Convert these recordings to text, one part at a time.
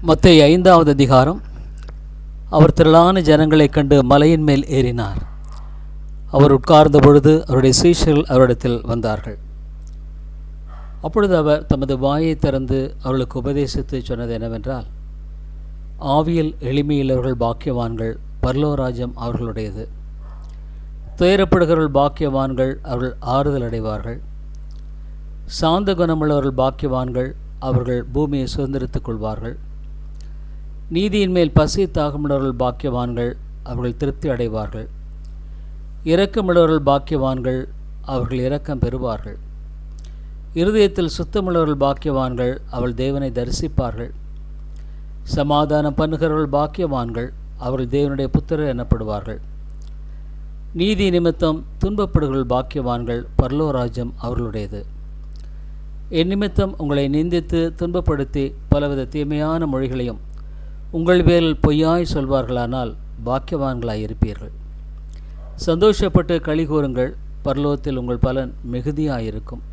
மத்தேயு 5வது அதிகாரம். அவர் திரளான ஜனங்களைக் கண்டு மலையின் மேல் ஏறினார். அவர் உட்கார்ந்த பொழுது அவருடைய சீஷர்கள் அவரிடத்தில் வந்தார்கள். அப்பொழுது அவர் தமது வாயை திறந்து அவர்களுக்கு உபதேசித்து சொன்னது என்னவென்றால், ஆவியில் எளிமையுள்ளவர்கள் பாக்கியவான்கள், பரலோராஜ்யம் அவர்களுடையது. துயரப்படுகிறவர்கள் பாக்கியவான்கள், அவர்கள் ஆறுதல் அடைவார்கள். சாந்த குணமுள்ளவர்கள் பாக்கியவான்கள், அவர்கள் பூமியை சுதந்திரித்துக் கொள்வார்கள். நீதியின் மேல் பசி தாகமுள்ளவர்கள் பாக்கியவான்கள், அவர்கள் திருப்தி அடைவார்கள். இரக்கமுள்ளவர்கள் பாக்கியவான்கள், அவர்கள் இரக்கம் பெறுவார்கள். இருதயத்தில் சுத்தமுள்ளவர்கள் பாக்கியவான்கள், அவர்கள் தேவனை தரிசிப்பார்கள். சமாதானம் பண்ணுகிறவர்கள் பாக்கியவான்கள், அவர்கள் தேவனுடைய புத்திரர் எனப்படுவார்கள். நீதி நிமித்தம் துன்பப்படுகிறவர்கள் பாக்கியவான்கள், பரலோராஜ்யம் அவர்களுடையது. என் நிமித்தம் உங்களை நிந்தித்து துன்பப்படுத்தி பலவித தீமையான மொழிகளையும் உங்கள் பேரில் பொய்யாய் சொல்வார்களானால் பாக்கியவான்களாயிருப்பீர்கள். சந்தோஷப்பட்டு களி கூறுங்கள், பரலோகத்தில் உங்கள் பலன் மிகுதியாயிருக்கும்.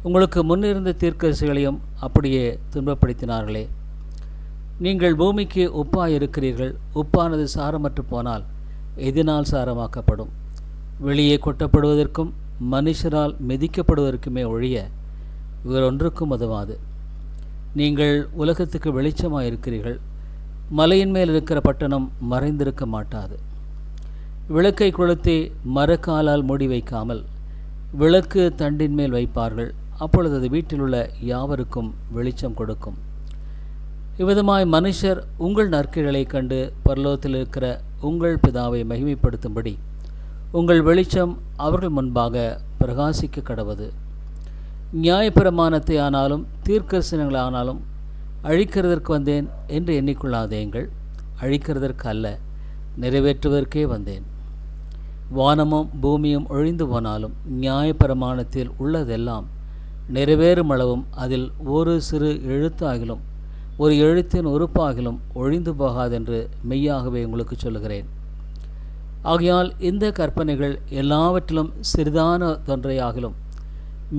உங்களுக்கு முன்னிருந்த தீர்க்கதரிசிகளையும் அப்படியே துன்பப்படுத்தினார்களே. நீங்கள் பூமிக்கு உப்பாயிருக்கிறீர்கள். உப்பானது சாரமற்று போனால் எதினால் சாரமாக்கப்படும்? வெளியே கொட்டப்படுவதற்கும் மனுஷரால் மிதிக்கப்படுவதற்குமே ஒழிய வேறொன்றுக்கும் உதவாது. நீங்கள் உலகத்துக்கு வெளிச்சமாயிருக்கிறீர்கள். மலையின் மேல் இருக்கிற பட்டணம் மறைந்திருக்க மாட்டாது. விளக்கை கொளுத்தி மரக்காலால் மூடி வைக்காமல் விளக்கு தண்டின் மேல் வைப்பார்கள். அப்பொழுது அது வீட்டில் உள்ள யாவருக்கும் வெளிச்சம் கொடுக்கும். இவ்விதமாய் மனுஷர் உங்கள் நற்கிரிகளை கண்டு பரலோகத்தில் இருக்கிற உங்கள் பிதாவை மகிமைப்படுத்தும்படி உங்கள் வெளிச்சம் அவர்கள் முன்பாக பிரகாசிக்க கடவது. நியாயப்பிரமாணத்தை ஆனாலும் தீர்க்கதரிசனங்களானாலும் அழிக்கிறதற்கு வந்தேன் என்று எண்ணிக்கொள்ளாதேங்கள். அழிக்கிறதற்கு அல்ல, நிறைவேற்றுவதற்கே வந்தேன். வானமும் பூமியும் ஒழிந்து போனாலும் நியாயப்பிரமாணத்தில் உள்ளதெல்லாம் நிறைவேறும் அளவும் அதில் ஒரு சிறு எழுத்தாகிலும் ஒரு எழுத்தின் உறுப்பாகிலும் ஒழிந்து போகாதென்று மெய்யாகவே உங்களுக்கு சொல்லுகிறேன். ஆகையால் இந்த கற்பனைகள் எல்லாவற்றிலும் சிறிதான தொன்றையாகிலும்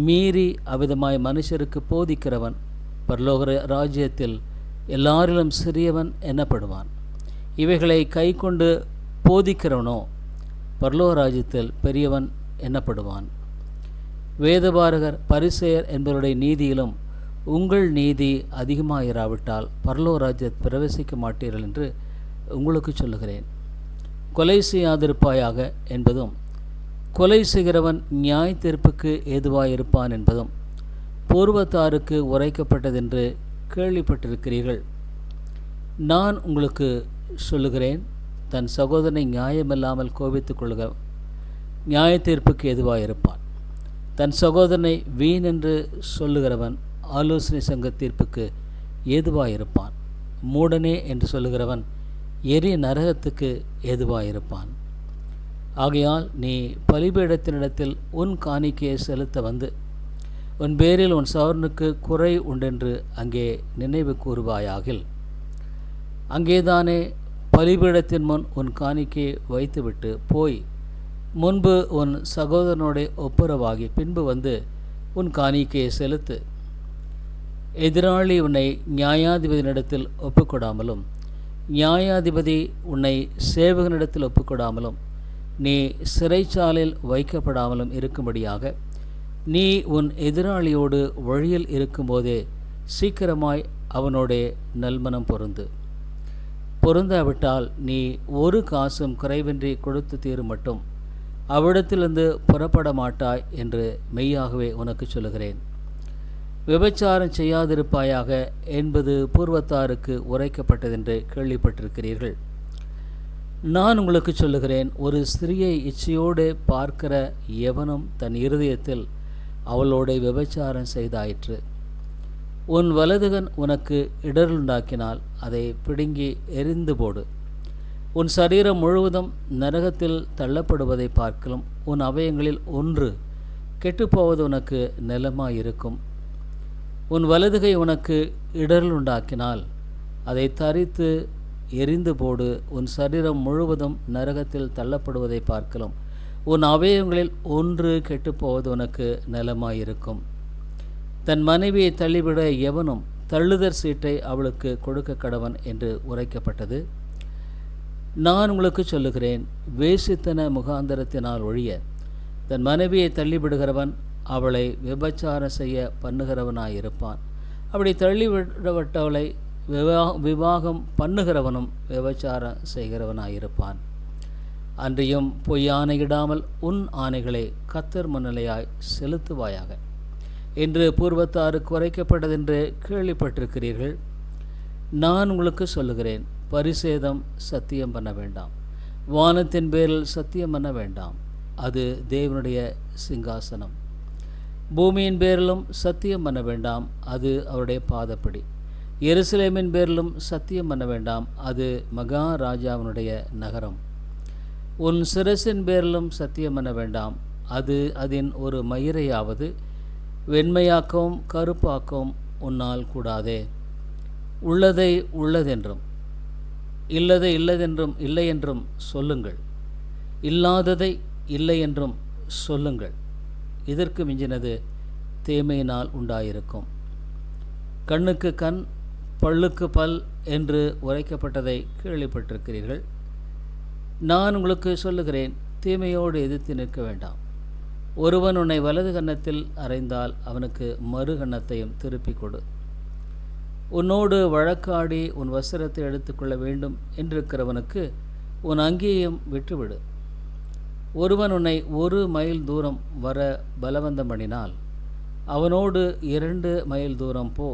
மீறி அவ்விதமாய் மனுஷருக்கு போதிக்கிறவன் பரலோக ராஜ்யத்தில் எல்லாரிலும் சிறியவன் எனப்படுவான். இவைகளை கை கொண்டு போதிக்கிறவனோ பரலோக ராஜ்யத்தில் பெரியவன் எனப்படுவான். வேதபாரகர் பரிசேயர் என்பவருடைய நீதியிலும் உங்கள் நீதி அதிகமாயிராவிட்டால் பரலோக ராஜ்யத்தை பிரவேசிக்க மாட்டீர்கள் என்று உங்களுக்கு சொல்லுகிறேன். கொலை செய்யாதிருப்பாயாக என்பதும் கொலை செய்கிறவன் நியாய தீர்ப்புக்கு ஏதுவாயிருப்பான் என்பதும் பூர்வத்தாருக்கு உரைக்கப்பட்டதென்று கேள்விப்பட்டிருக்கிறீர்கள். நான் உங்களுக்கு சொல்லுகிறேன், தன் சகோதரனை நியாயமில்லாமல் கோபித்துக் கொள்க நியாய தீர்ப்புக்கு ஏதுவாயிருப்பான். தன் சகோதரனை வீண் என்று சொல்லுகிறவன் ஆலோசனை சங்க தீர்ப்புக்கு ஏதுவாயிருப்பான். மூடனே என்று சொல்லுகிறவன் எரி நரகத்துக்கு ஏதுவாயிருப்பான். ஆகையால் நீ பலிபீடத்தினிடத்தில் உன் காணிக்கையை செலுத்த வந்து உன் பேரில் உன் சகோதரனுக்கு குறை உண்டென்று அங்கே நினைவு கூறுவாயாகில், அங்கேதானே பலிபீடத்தின் முன் உன் காணிக்கையை வைத்துவிட்டு போய் முன்பு உன் சகோதரனோட ஒப்புரவாகி பின்பு வந்து உன் காணிக்கையை செலுத்து. எதிராளி உன்னை நியாயாதிபதியினிடத்தில் ஒப்புக்கொடாமலும் நியாயாதிபதி உன்னை சேவகனிடத்தில் ஒப்புக்கொடாமலும் நீ சிறைச்சாலையில் வைக்கப்படாமலும் இருக்கும்படியாக நீ உன் எதிராளியோடு வழியில் இருக்கும்போதே சீக்கிரமாய் அவனோடே நல்மனம் பொருந்தாவிட்டால் நீ ஒரு காசும் குறைவின்றி கொடுத்து தீரும் மட்டும் அவ்விடத்திலிருந்து புறப்பட மாட்டாய் என்று மெய்யாகவே உனக்கு சொல்லுகிறேன். விபச்சாரம் செய்யாதிருப்பாயாக என்பது பூர்வத்தாருக்கு உரைக்கப்பட்டதென்று கேள்விப்பட்டிருக்கிறீர்கள். நான் உங்களுக்கு சொல்லுகிறேன், ஒரு ஸ்திரியை இச்சையோடு பார்க்கிற எவனும் தன் இருதயத்தில் அவளோட விபச்சாரம் செய்தாயிற்று. உன் வலதுகன் உனக்கு இடருண்டாக்கினால் அதை பிடுங்கி எரிந்து போடு. உன் சரீரம் முழுவதும் நரகத்தில் தள்ளப்படுவதை பார்க்கலும் உன் அவயங்களில் ஒன்று கெட்டுப்போவது உனக்கு நலமாயிருக்கும். உன் வலதுகை உனக்கு இடருண்டாக்கினால் அதை தரித்து எரிந்து போடு. உன் சரீரம் முழுவதும் நரகத்தில் தள்ளப்படுவதை பார்க்கலாம் உன் அவயவங்களில் ஒன்று கெட்டுப்போவது உனக்கு நலமாயிருக்கும். தன் மனைவியை தள்ளிவிட எவனும் தள்ளுதற் சீட்டை அவளுக்கு கொடுக்க கடவன் என்று உரைக்கப்பட்டது. நான் உங்களுக்கு சொல்லுகிறேன், வேசித்தன முகாந்தரத்தினால் ஒழிய தன் மனைவியை தள்ளிவிடுகிறவன் அவளை விபச்சாரம் செய்ய பண்ணுகிறவனாயிருப்பான். அப்படி தள்ளிவிடப்பட்டவளை விவாகம் பண்ணுகிறவனும் விபச்சாரம் செய்கிறவனாயிருப்பான். அன்றியும் பொய்யானையிடாமல் உன் ஆணைகளை கர்த்தர் முன்னிலையாய் செலுத்துவாயாக என்று பூர்வத்தாருக்கு உரைக்கப்பட்டதென்று கேள்விப்பட்டிருக்கிறீர்கள். நான் உங்களுக்கு சொல்லுகிறேன், பரிசேதம் சத்தியம் பண்ண வேண்டாம், வானத்தின் பேரில் சத்தியம் பண்ண வேண்டாம், அது தேவனுடைய சிங்காசனம். பூமியின் பேரிலும் சத்தியம் பண்ண வேண்டாம், அது அவருடைய பாதப்படி. எருசலேமின் பேரிலும் சத்தியம் பண்ண வேண்டாம், அது மகாராஜாவினுடைய நகரம். உன் சிரசின் பேரிலும் சத்தியம் பண்ண வேண்டாம், அது அதன் ஒரு மயிரையாவது வெண்மையாக்கவும் கருப்பாக்கவும் உன்னால் கூடாதே. உள்ளதை உள்ளதென்றும் இல்லதை இல்லதென்றும் இல்லை என்றும் சொல்லுங்கள், இல்லாததை இல்லை என்றும் சொல்லுங்கள். இதற்கு மிஞ்சினது தீமையினால் உண்டாயிருக்கும். கண்ணுக்கு கண் பல்லுக்கு பல் என்று உரைக்கப்பட்டதை கேள்விப்பட்டிருக்கிறீர்கள். நான் உங்களுக்கு சொல்லுகிறேன், தீமையோடு எதிர்த்து நிற்க வேண்டாம். ஒருவன் உன்னை வலது கன்னத்தில் அறைந்தால் அவனுக்கு மறு கன்னத்தையும் திருப்பிக் கொடு. உன்னோடு வழக்காடி உன் வஸ்திரத்தை எடுத்துக்கொள்ள வேண்டும் என்றிருக்கிறவனுக்கு உன் அங்கேயும் விட்டுவிடு. ஒருவன் உன்னை 1 மைல் தூரம் வர பலவந்தம் பண்ணினால் அவனோடு 2 மைல் தூரம் போ.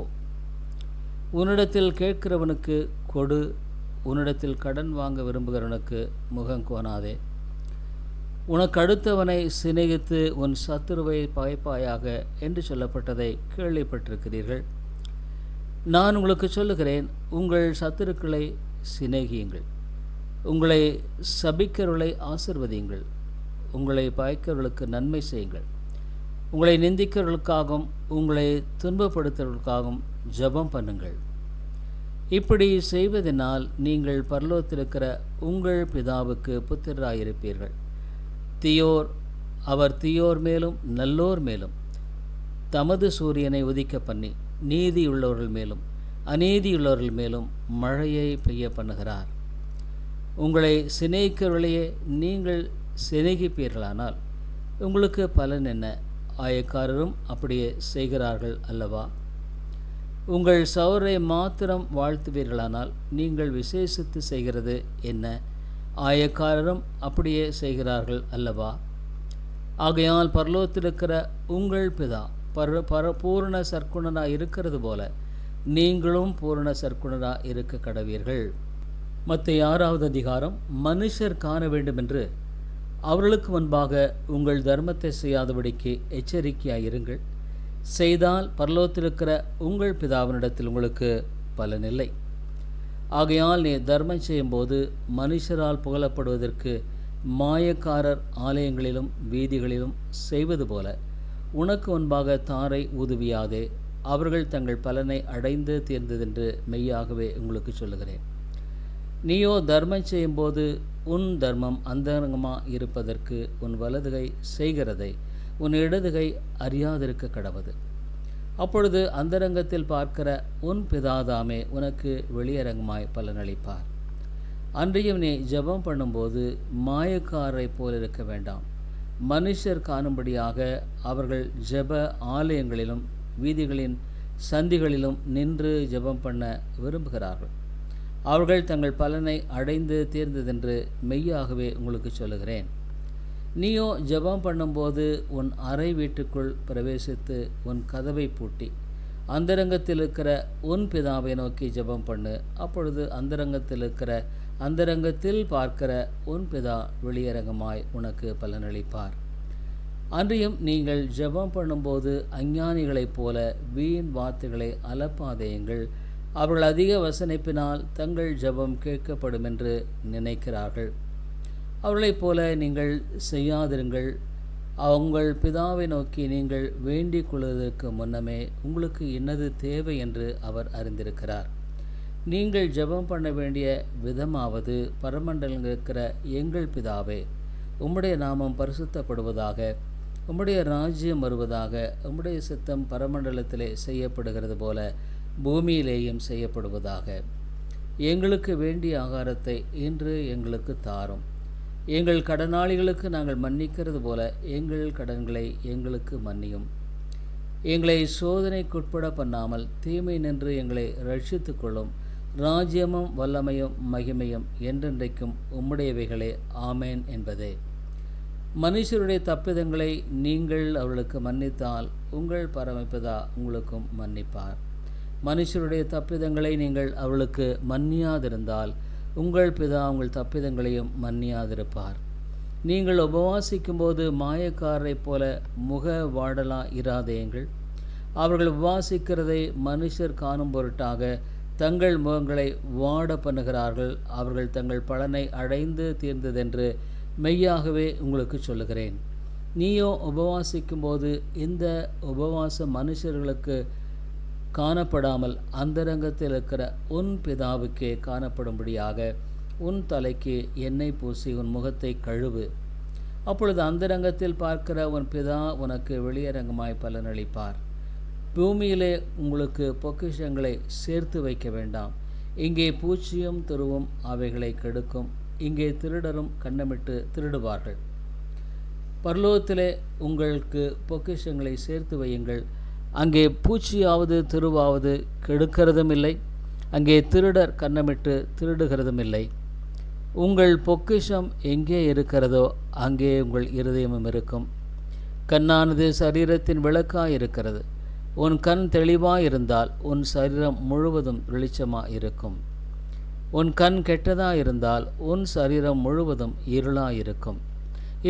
உன்னிடத்தில் கேட்கிறவனுக்கு கொடு, உன்னிடத்தில் கடன் வாங்க விரும்புகிறவனுக்கு முகங்கோணாதே. உனக்கு அடுத்தவனை சிநேகித்து உன் சத்துருவை பகைப்பாயாக என்று சொல்லப்பட்டதை கேள்விப்பட்டிருக்கிறீர்கள். நான் உங்களுக்கு சொல்லுகிறேன், உங்கள் சத்துருக்களை சிநேகியுங்கள், உங்களை சபிக்கிறவர்களை ஆசிர்வதியுங்கள், உங்களை பகைக்கிறவர்களுக்கு நன்மை செய்யுங்கள், உங்களை நிந்திக்கிறவர்களுக்காகவும் உங்களை துன்பப்படுத்துவதற்காகவும் ஜெபம் பண்ணுங்கள். இப்படி செய்வதனால் நீங்கள் பரலோகத்திலிருக்கிற உங்கள் பிதாவுக்கு புத்திரராயிருப்பீர்கள். அவர் தீயோர் மேலும் நல்லோர் மேலும் தமது சூரியனை உதிக்க பண்ணி நீதியுள்ளவர்கள் மேலும் அநீதியுள்ளவர்கள் மேலும் மழையை பெய்ய பண்ணுகிறார். உங்களை சிநேகிக்கிறவர்களையே நீங்கள் சிநேகிப்பீர்களானால் உங்களுக்கு பலன் என்ன? ஆயக்காரரும் அப்படியே செய்கிறார்கள் அல்லவா? உங்கள் சௌரை மாத்திரம் வாழ்த்துவீர்களானால் நீங்கள் விசேஷித்து செய்கிறது என்ன? ஆயக்காரரும் அப்படியே செய்கிறார்கள் அல்லவா? ஆகையால் பரலோகத்திலிருக்கிற உங்கள் பிதா பூரண சற்குணனாக இருக்கிறது போல நீங்களும் பூரண சற்குணனாக இருக்க கடவீர்கள். மத்தேயு 6வது அதிகாரம். மனுஷர் காண வேண்டுமென்று அவர்களுக்கு முன்பாக உங்கள் தர்மத்தை செய்யாதபடிக்கு எச்சரிக்கையாயிருங்கள். செய்தால் பரலோகத்திலிருக்கிற உங்கள் பிதாவினிடத்தில் உங்களுக்கு பலனில்லை. ஆகையால் நீ தர்மம் செய்யும்போது மனுஷரால் புகழப்படுவதற்கு மாயக்காரர் ஆலயங்களிலும் வீதிகளிலும் செய்வது போல உனக்கு முன்பாக தாரை ஊதுவியாதே. அவர்கள் தங்கள் பலனை அடைந்து தீர்ந்ததென்று மெய்யாகவே உங்களுக்கு சொல்லுகிறேன். நீயோ தர்மம் செய்யும்போது உன் தர்மம் அந்தரங்கமாக இருப்பதற்கு உன் வலதுகை செய்கிறதை உன் இடதுகை அறியாதிருக்க கடவது. அப்பொழுது அந்தரங்கத்தில் பார்க்கிற உன் பிதாதாமே உனக்கு வெளியரங்கமாய் பலனளிப்பார். அன்றையும் நீ ஜெபம் பண்ணும்போது மாயக்காரரை போல் இருக்க வேண்டாம். மனுஷர் காணும்படியாக அவர்கள் ஜெப ஆலயங்களிலும் வீதிகளின் சந்திகளிலும் நின்று ஜெபம் பண்ண விரும்புகிறார்கள். அவர்கள் தங்கள் பலனை அடைந்து தீர்ந்ததென்று மெய்யாகவே உங்களுக்கு சொல்லுகிறேன். நீயோ ஜெபம் பண்ணும்போது உன் அறை வீட்டுக்குள் பிரவேசித்து உன் கதவை பூட்டி அந்தரங்கத்தில் இருக்கிற உன் பிதாவை நோக்கி ஜெபம் பண்ணு. அப்பொழுது அந்தரங்கத்தில் பார்க்கிற உன் பிதா வெளியரங்கமாய் உனக்கு பலனளிப்பார். அன்றியும் நீங்கள் ஜெபம் பண்ணும்போது அஞ்ஞானிகளைப் போல வீண் வார்த்தைகளை அலப்பாதேயுங்கள். அவர்கள் அதிக வசனிப்பினால் தங்கள் ஜெபம் கேட்கப்படும் என்று நினைக்கிறார்கள். அவர்களைப் போல நீங்கள் செய்யாதிருங்கள். உங்கள் பிதாவை நோக்கி நீங்கள் வேண்டிக் கொள்வதற்கு முன்னமே உங்களுக்கு என்னது தேவை என்று அவர் அறிந்திருக்கிறார். நீங்கள் ஜெபம் பண்ண வேண்டிய விதமாவது, பரமண்டலங்கள் இருக்கிற எங்கள் பிதாவே, உம்முடைய நாமம் பரிசுத்தப்படுவதாக, உம்முடைய ராஜ்யம் வருவதாக, உம்முடைய சித்தம் பரமண்டலத்திலே செய்யப்படுகிறது போல பூமியிலேயும் செய்யப்படுவதாக. எங்களுக்கு வேண்டிய ஆகாரத்தை இன்று எங்களுக்கு தாரும். எங்கள் கடனாளிகளுக்கு நாங்கள் மன்னிக்கிறது போல எங்கள் கடன்களை எங்களுக்கு மன்னியும். எங்களை சோதனைக்குட்பட பண்ணாமல் தீமை நின்று எங்களை ரட்சித்துக் கொள்ளும். ராஜ்யமும் வல்லமையும் மகிமையும் என்றென்றைக்கும் உம்முடையவைகளே, ஆமேன் என்பதே. மனுஷருடைய தப்பிதங்களை நீங்கள் அவர்களுக்கு மன்னித்தால் உங்கள் பரமபிதா உங்களுக்கும் மன்னிப்பார். மனுஷருடைய தப்பிதங்களை நீங்கள் அவர்களுக்கு மன்னியாதிருந்தால் உங்கள் பிதா உங்கள் தப்பிதங்களையும் மன்னியாதிருப்பார். நீங்கள் உபவாசிக்கும்போது மாயக்காரரைப் போல முக வாடலா இராதேயுங்கள். அவர்கள் உபவாசிக்கிறதை மனுஷர் காணும் பொருட்டாக தங்கள் முகங்களை வாட பண்ணுகிறார்கள். அவர்கள் தங்கள் பலனை அடைந்து தீர்ந்ததென்று மெய்யாகவே உங்களுக்கு சொல்லுகிறேன். நீயோ உபவாசிக்கும்போது இந்த உபவாச மனுஷர்களுக்கு காணப்படாமல் அந்தரங்கத்தில் இருக்கிற உன் பிதாவுக்கே காணப்படும்படியாக உன் தலைக்கு எண்ணெய் பூசி உன் முகத்தை கழுவு. அப்பொழுது அந்தரங்கத்தில் பார்க்கிற உன் பிதா உனக்கு வெளியரங்கமாய் பலனளிப்பார். பூமியிலே உங்களுக்கு பொக்கிஷங்களை சேர்த்து வைக்க வேண்டாம். இங்கே பூச்சியும் துருவும் அவைகளை கெடுக்கும். இங்கே திருடரும் கண்ணமிட்டு திருடுவார்கள். பரலோகத்திலே உங்களுக்கு பொக்கிஷங்களை சேர்த்து வையுங்கள். அங்கே பூச்சியாவது திருவாவது கெடுக்கிறதும் இல்லை. அங்கே திருடர் கண்ணமிட்டு திருடுகிறதும் இல்லை. உங்கள் பொக்கிஷம் எங்கே இருக்கிறதோ அங்கே உங்கள் இருதயமும் இருக்கும். கண்ணானது சரீரத்தின் விளக்காய் இருக்கிறது. உன் கண் தெளிவாயிருந்தால் உன் சரீரம் முழுவதும் வெளிச்சமாக இருக்கும். உன் கண் கெட்டதாயிருந்தால் உன் சரீரம் முழுவதும் இருளாயிருக்கும்.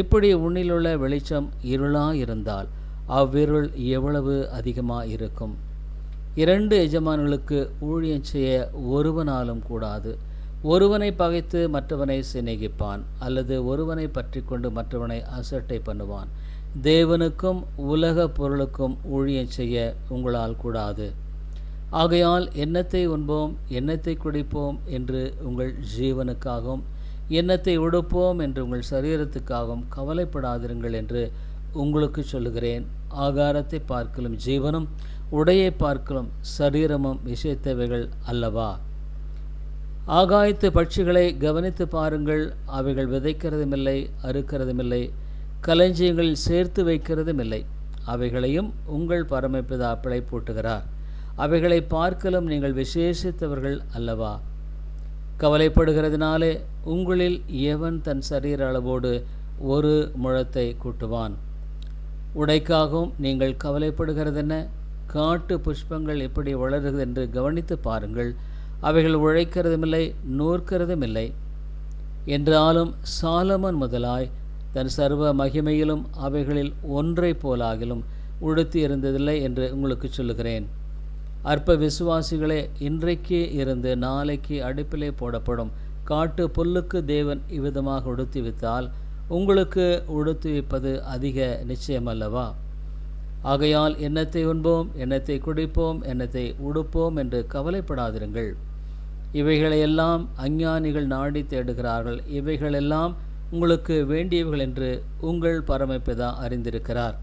இப்படி உன்னிலுள்ள வெளிச்சம் இருளாயிருந்தால் அவ்விருள் எவ்வளவு அதிகமாக இருக்கும். 2 எஜமான்களுக்கு ஊழியம் செய்ய ஒருவனாலும் கூடாது. ஒருவனை பகைத்து மற்றவனை சிநேகிப்பான், அல்லது ஒருவனை பற்றி கொண்டு மற்றவனை அசட்டை பண்ணுவான். தேவனுக்கும் உலக பொருளுக்கும் ஊழியம் செய்ய உங்களால் கூடாது. ஆகையால் எண்ணத்தை உண்போம், எண்ணத்தை குடிப்போம் என்று உங்கள் ஜீவனுக்காகவும், எண்ணத்தை உடுப்போம் என்று உங்கள் சரீரத்துக்காகவும் கவலைப்படாதிருங்கள் என்று உங்களுக்கு சொல்லுகிறேன். ஆகாரத்தை பார்க்கலும் ஜீவனும், உடையை பார்க்கலும் சரீரமும் விஷயத்தவைகள் அல்லவா? ஆகாயத்து பட்சிகளை கவனித்து பாருங்கள். அவைகள் விதைக்கிறதுமில்லை, அறுக்கிறதுமில்லை, களஞ்சியங்களில் சேர்த்து வைக்கிறதுமில்லை. அவைகளையும் உங்கள் பரமபிதா பிழைப்பூட்டுகிறார். அவைகளை பார்க்கலும் நீங்கள் விசேஷித்தவர்கள் அல்லவா? கவலைப்படுகிறதுனாலே உங்களில் எவன் தன் சரீர அளவோடு ஒரு முழத்தை கூட்டுவான்? உடைக்காகவும் நீங்கள் கவலைப்படுகிறதென்ன? காட்டு புஷ்பங்கள் எப்படி வளருகிறது என்று கவனித்து பாருங்கள். அவைகள் உழைக்கிறதுமில்லை, நூற்கிறதுமில்லை. என்றாலும் சாலமோன் முதலாய் தன் சர்வ மகிமையிலும் அவைகளில் ஒன்றை போலாகிலும் உடுத்தி இருந்ததில்லை என்று உங்களுக்கு சொல்லுகிறேன். அற்ப விசுவாசிகளே, இன்றைக்கு இருந்து நாளைக்கு அடுப்பிலே போடப்படும் காட்டு புல்லுக்கு தேவன் இவ்விதமாக உடுத்திவித்தால் உங்களுக்கு உடுத்துவிப்பது அதிக நிச்சயமல்லவா? ஆகையால் எண்ணத்தை உண்போம், எண்ணத்தை குடிப்போம், எண்ணத்தை உடுப்போம் என்று கவலைப்படாதிருங்கள். இவைகளையெல்லாம் அஞ்ஞானிகள் நாடி தேடுகிறார்கள். இவைகளெல்லாம் உங்களுக்கு வேண்டியவைகள் என்று உங்கள் பரமபிதா அறிந்திருக்கிறார்.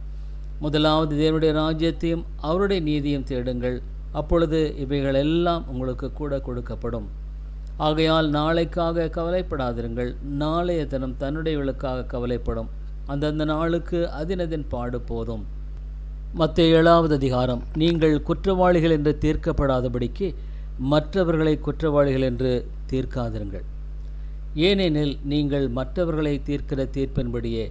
முதலாவது தேவனுடைய ராஜ்யத்தையும் அவருடைய நீதியும் தேடுங்கள். அப்பொழுது இவைகளெல்லாம் உங்களுக்கு கூட கொடுக்கப்படும். ஆகையால் நாளைக்காக கவலைப்படாதிருங்கள். நாளைய தினம் தன்னுடையவர்களுக்காக கவலைப்படும். அந்தந்த நாளுக்கு அதினதின் பாடு போதும். மத்தேயு 7வது அதிகாரம். நீங்கள் குற்றவாளிகள் என்று தீர்க்கப்படாதபடிக்கு மற்றவர்களை குற்றவாளிகள் என்று தீர்க்காதிருங்கள். ஏனெனில் நீங்கள் மற்றவர்களை தீர்க்கிற தீர்ப்பின்படியே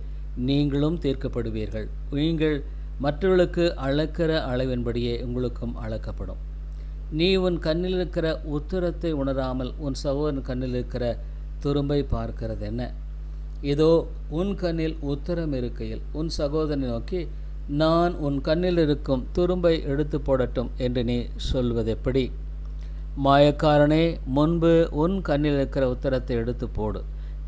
நீங்களும் தீர்க்கப்படுவீர்கள். நீங்கள் மற்றவர்களுக்கு அளக்கிற அளவின்படியே உங்களுக்கும் அளக்கப்படும். நீ உன் கண்ணில் இருக்கிற உத்தரத்தை உணராமல் உன் சகோதரன் கண்ணில் இருக்கிற துரும்பை பார்க்கிறது என்ன? இதோ உன் கண்ணில் உத்தரம் இருக்கையில் உன் சகோதரனை நோக்கி, நான் உன் கண்ணில் இருக்கும் துரும்பை எடுத்து போடட்டும் என்று நீ சொல்வதெப்படி? மாயக்காரனே, முன்பு உன் கண்ணில் இருக்கிற உத்தரத்தை எடுத்து போடு,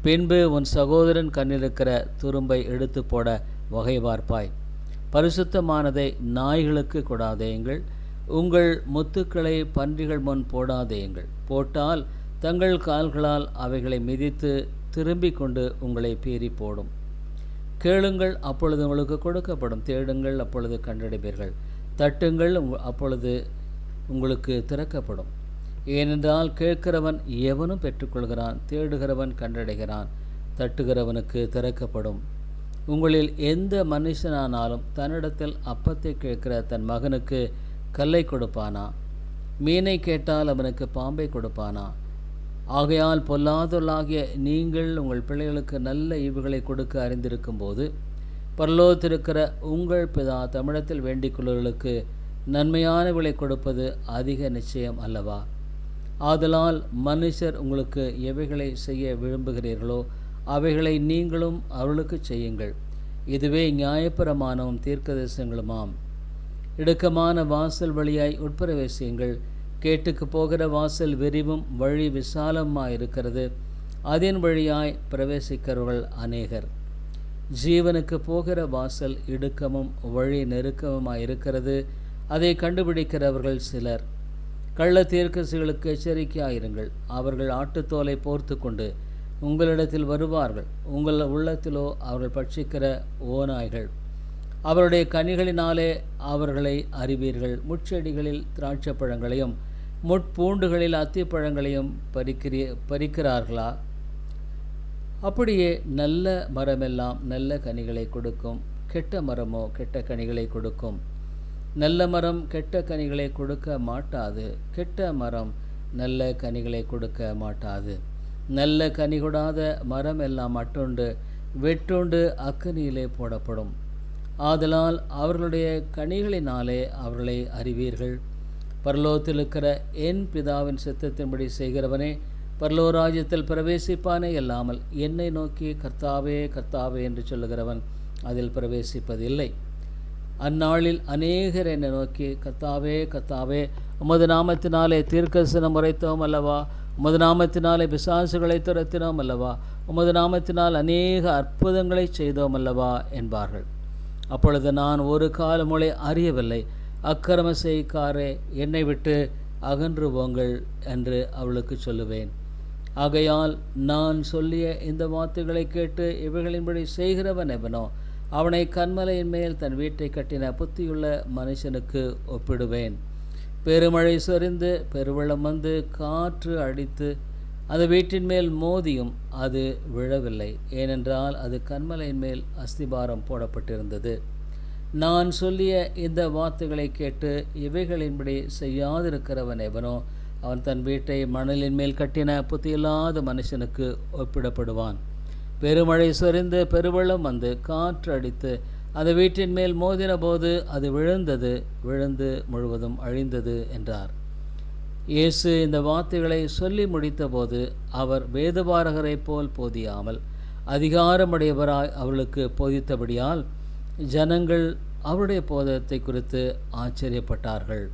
பின்பு உன் சகோதரன் கண்ணில் இருக்கிற துரும்பை எடுத்து போட வகை பார்ப்பாய். பரிசுத்தமானதை நாய்களுக்கு கொடாதேயுங்கள். உங்கள் முத்துக்களை பன்றிகள் முன் போடாதேயுங்கள். போட்டால் தங்கள் கால்களால் அவைகளை மிதித்து திரும்பிக் கொண்டு உங்களை பீறி போடும். கேளுங்கள், அப்பொழுது உங்களுக்கு கொடுக்கப்படும். தேடுங்கள், அப்பொழுது கண்டடைவீர்கள். தட்டுங்கள், அப்பொழுது உங்களுக்கு திறக்கப்படும். ஏனென்றால் கேட்கிறவன் எவனும் பெற்றுக்கொள்கிறான், தேடுகிறவன் கண்டடைகிறான், தட்டுகிறவனுக்கு திறக்கப்படும். உங்களில் எந்த மனுஷனானாலும் தன்னிடத்தில் அப்பத்தை கேட்கிற தன் மகனுக்கு கல்லை கொடுப்பானா? மீனை கேட்டால் அவனுக்கு பாம்பை கொடுப்பானா? ஆகையால் பொல்லாதவர்களாகிய நீங்கள் உங்கள் பிள்ளைகளுக்கு நல்ல ஈவுகளை கொடுக்க அறிந்திருக்கும் போது பரலோகத்திலிருக்கிற உங்கள் பிதா தமிழத்தில் வேண்டிக் கொள்வர்களுக்கு நன்மையானவர்களை கொடுப்பது அதிக நிச்சயம் அல்லவா? ஆதலால் மனுஷர் உங்களுக்கு எவைகளை செய்ய விரும்புகிறீர்களோ அவைகளை நீங்களும் அவர்களுக்கு செய்யுங்கள். இதுவே நியாயப்பிரமாணமும் தீர்க்கதரிசனங்களுமாம். இடுக்கமான வாசல் வழியாய் உட்பிரவேசியுங்கள். கேட்டுக்கு போகிற வாசல் விரிவும் வழி விசாலமாயிருக்கிறது, அதன் வழியாய் பிரவேசிக்கிறவர்கள் அநேகர். ஜீவனுக்கு போகிற வாசல் இடுக்கமும் வழி நெருக்கமுமாயிருக்கிறது, அதை கண்டுபிடிக்கிறவர்கள் சிலர். கள்ள தீர்க்கதரிசிகளுக்கு எச்சரிக்கையாயிருங்கள். அவர்கள் ஆட்டுத்தோலை போர்த்து கொண்டு உங்களிடத்தில் வருவார்கள், உங்கள் உள்ளத்திலோ அவர்கள் பட்சிக்கிற ஓநாய்கள். அவருடைய கனிகளினாலே அவர்களை அறிவீர்கள். முட்செடிகளில் திராட்சைப்பழங்களையும் முட்பூண்டுகளில் அத்திப்பழங்களையும் பறிக்கிறார்களா? அப்படியே நல்ல மரமெல்லாம் நல்ல கனிகளை கொடுக்கும், கெட்ட மரமோ கெட்ட கனிகளை கொடுக்கும். நல்ல மரம் கெட்ட கனிகளை கொடுக்க மாட்டாது, கெட்ட மரம் நல்ல கனிகளை கொடுக்க மாட்டாது. நல்ல கனி கொடாத மரம் எல்லாம் மட்டுண்டு வெட்டுண்டு அக்கினியிலே போடப்படும். ஆதலால் அவர்களுடைய கனிகளினாலே அவர்களை அறிவீர்கள். பரலோகத்தில் இருக்கிற என் பிதாவின் சித்தத்தின்படி செய்கிறவனே பரலோகராஜ்யத்தில் பிரவேசிப்பானே அல்லாமல் என்னை நோக்கி கர்த்தாவே கர்த்தாவே என்று சொல்லுகிறவன் அதில் பிரவேசிப்பதில்லை. அந்நாளில் அநேகர் என்னை நோக்கி கர்த்தாவே கர்த்தாவே, உமது நாமத்தினாலே தீர்க்கதரிசனம் உரைத்தோம் அல்லவா, உமது நாமத்தினாலே பிசாசுகளை துரத்தினோம் அல்லவா, உமது நாமத்தினால் அநேக அற்புதங்களை செய்தோம் அல்லவா என்பார்கள். அப்பொழுது நான் ஒரு காலம் உங்களை அறியவில்லை, அக்கிரம செய்காரே, என்னை விட்டு அகன்று போங்கள் என்று அவளுக்கு சொல்லுவேன். ஆகையால் நான் சொல்லிய இந்த வார்த்தைகளை கேட்டு இவைகளின்படி செய்கிறவன் எவனோ அவனை கன்மலையின் மேல் தன் வீட்டை கட்டின புத்தியுள்ள மனுஷனுக்கு ஒப்பிடுவேன். பெருமழை சொரிந்து பெருவெள்ளம் வந்து காற்று அடித்து அந்த வீட்டின் மேல் மோதியும் அது விழவில்லை, ஏனென்றால் அது கன்மலையின் மேல் அஸ்திபாரம் போடப்பட்டிருந்தது. நான் சொல்லிய இந்த வார்த்தைகளை கேட்டு இவைகளின்படி செய்யாதிருக்கிறவன் எவனோ அவன் தன் வீட்டை மணலின் மேல் கட்டின புத்தியில்லாத மனுஷனுக்கு ஒப்பிடப்படுவான். பெருமழை சொரிந்து பெருவெள்ளம் வந்து காற்று அடித்து அந்த வீட்டின் மேல் மோதின போது அது விழுந்து முழுவதும் அழிந்தது என்றார். இயேசு இந்த வார்த்தைகளை சொல்லி முடித்தபோது அவர் வேதபாரகரைப் போல் போதியாமல் அதிகாரமுடையவராய் அவர்களுக்கு போதித்தபடியால் ஜனங்கள் அவருடைய போதத்தை குறித்து ஆச்சரியப்பட்டார்கள்.